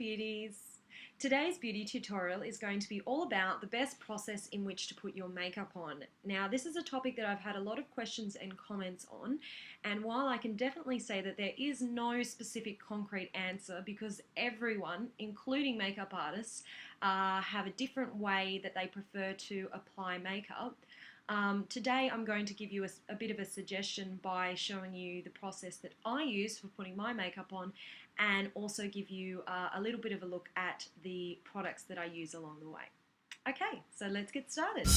beauties! Today's beauty tutorial is going to be all about the best process in which to put your makeup on. Now, this is a topic that I've had a lot of questions and comments on, and while I can definitely say that there is no specific concrete answer because everyone, including makeup artists, have a different way that they prefer to apply makeup, today I'm going to give you a bit of a suggestion by showing you the process that I use for putting my makeup on, and also give you a little bit of a look at the products that I use along the way. Okay, so let's get started.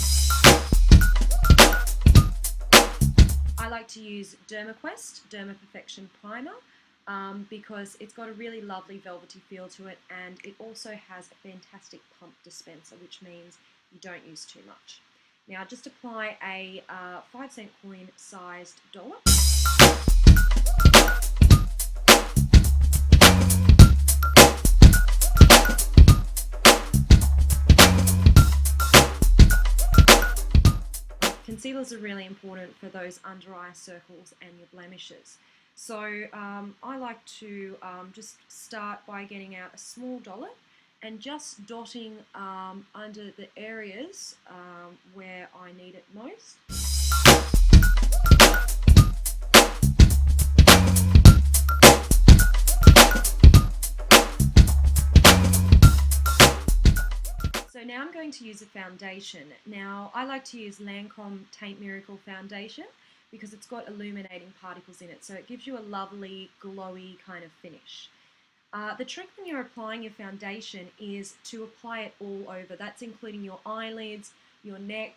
I like to use DermaQuest Derma Perfection Primer because it's got a really lovely velvety feel to it, and it also has a fantastic pump dispenser, which means you don't use too much. Now just apply a 5-cent coin sized dollop. Concealers are really important for those under eye circles and your blemishes. So I like to just start by getting out a small dollop and just dotting under the areas where I need it most. So now I'm going to use a foundation. Now I like to use Lancome Taint Miracle foundation because it's got illuminating particles in it, so it gives you a lovely glowy kind of finish. The trick when you're applying your foundation is to apply it all over. That's including your eyelids, your neck,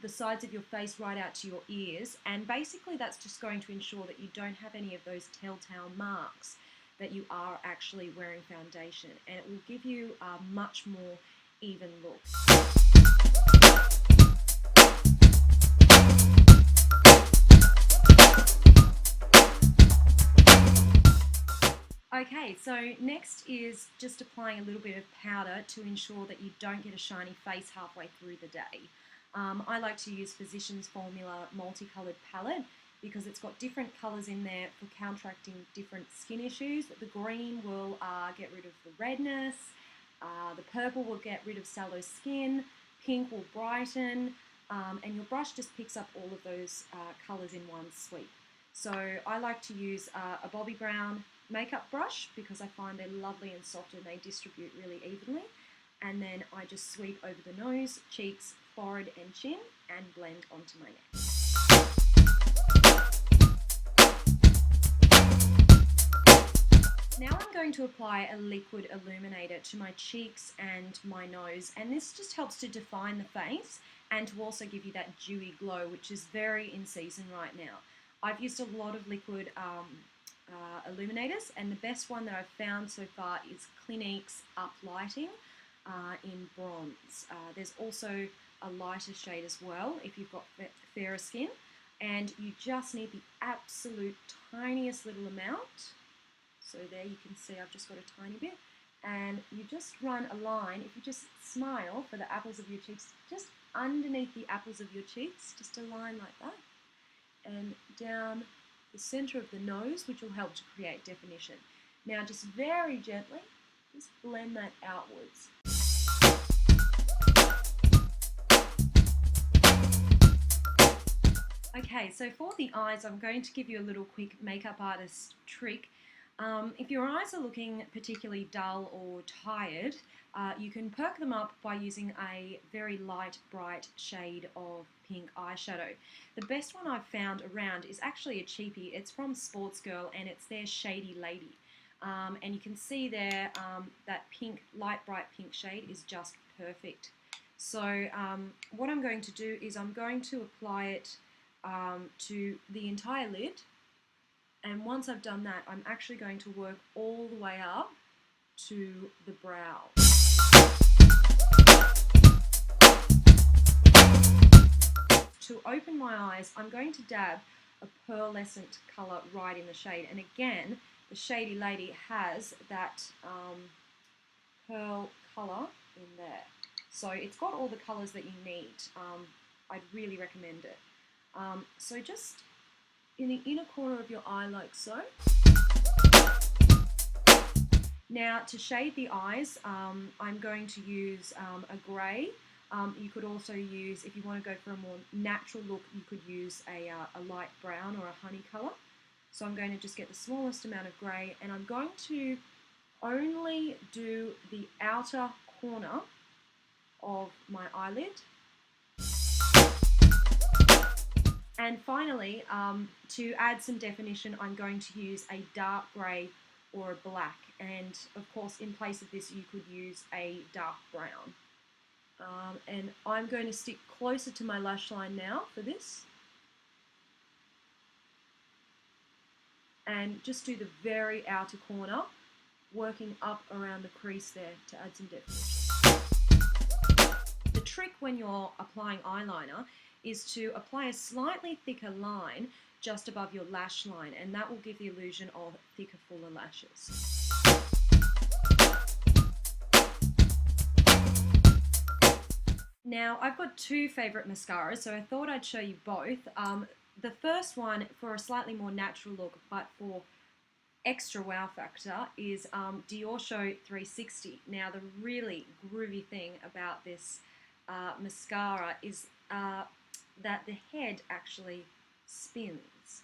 the sides of your face right out to your ears, and basically that's just going to ensure that you don't have any of those telltale marks that you are actually wearing foundation, and it will give you a much more even look. Okay, so next is just applying a little bit of powder to ensure that you don't get a shiny face halfway through the day. I like to use Physicians Formula Multicoloured Palette because it's got different colours in there for counteracting different skin issues. The green will get rid of the redness, the purple will get rid of sallow skin, pink will brighten, and your brush just picks up all of those colours in one sweep. So I like to use a Bobbi Brown makeup brush because I find they're lovely and soft and they distribute really evenly, and then I just sweep over the nose, cheeks, forehead and chin and blend onto my neck. Now I'm going to apply a liquid illuminator to my cheeks and my nose, and this just helps to define the face and to also give you that dewy glow, which is very in season right now. I've used a lot of liquid illuminators, and the best one that I've found so far is Clinique's Uplighting in bronze. There's also a lighter shade as well if you've got fairer skin, and you just need the absolute tiniest little amount. So there you can see I've just got a tiny bit, and you just run a line, if you just smile for the apples of your cheeks, just underneath the apples of your cheeks, just a line like that, and down the center of the nose, which will help to create definition. Now just very gently, just blend that outwards. Okay, so for the eyes, I'm going to give you a little quick makeup artist trick. If your eyes are looking particularly dull or tired, you can perk them up by using a very light, bright shade of pink eyeshadow. The best one I've found around is actually a cheapie. It's from Sports Girl, and it's their Shady Lady. And you can see there that pink, light, bright pink shade is just perfect. So what I'm going to do is I'm going to apply it to the entire lid. And once I've done that, I'm actually going to work all the way up to the brow. To open my eyes, I'm going to dab a pearlescent colour right in the shade. And again, the Shady Lady has that pearl colour in there. So it's got all the colours that you need. I'd really recommend it. So just in the inner corner of your eye like so. Now to shade the eyes, I'm going to use a grey. You could also use, if you want to go for a more natural look, you could use a light brown or a honey colour. So I'm going to just get the smallest amount of grey, and I'm going to only do the outer corner of my eyelid. And finally, to add some definition, I'm going to use a dark grey or a black. And of course, in place of this, you could use a dark brown. And I'm going to stick closer to my lash line now for this. And just do the very outer corner, working up around the crease there to add some definition. The trick when you're applying eyeliner is to apply a slightly thicker line just above your lash line, and that will give the illusion of thicker, fuller lashes. Now, I've got two favourite mascaras, so I thought I'd show you both. The first one, for a slightly more natural look, but for extra wow factor, is Dior Show 360. Now, the really groovy thing about this mascara is that the head actually spins.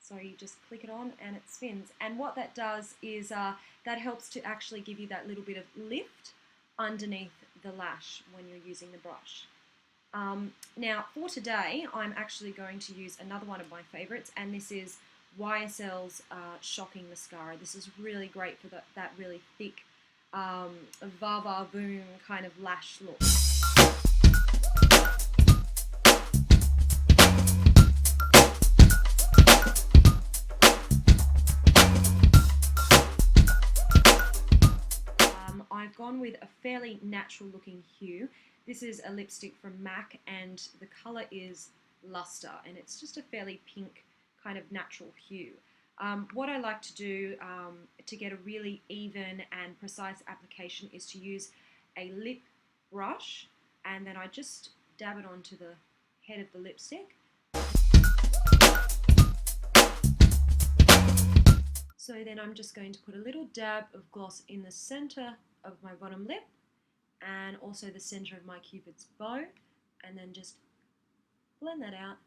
So you just click it on and it spins. And what that does is that helps to actually give you that little bit of lift underneath the lash when you're using the brush. Now for today, I'm actually going to use another one of my favorites, and this is YSL's Shocking Mascara. This is really great for that really thick va-va boom kind of lash look. I've gone with a fairly natural looking hue. This is a lipstick from MAC, and the colour is Luster, and it's just a fairly pink kind of natural hue. What I like to do to get a really even and precise application is to use a lip brush, and then I just dab it onto the head of the lipstick. So then I'm just going to put a little dab of gloss in the center of my bottom lip and also the center of my Cupid's bow, and then just blend that out.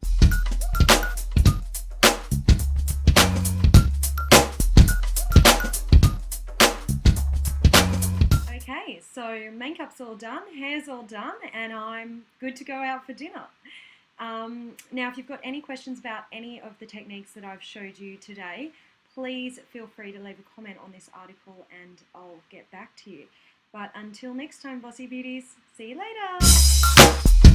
Okay, so makeup's all done, hair's all done, and I'm good to go out for dinner. Now, if you've got any questions about any of the techniques that I've showed you today, please feel free to leave a comment on this article and I'll get back to you. But until next time, Bossy Beauties, see you later!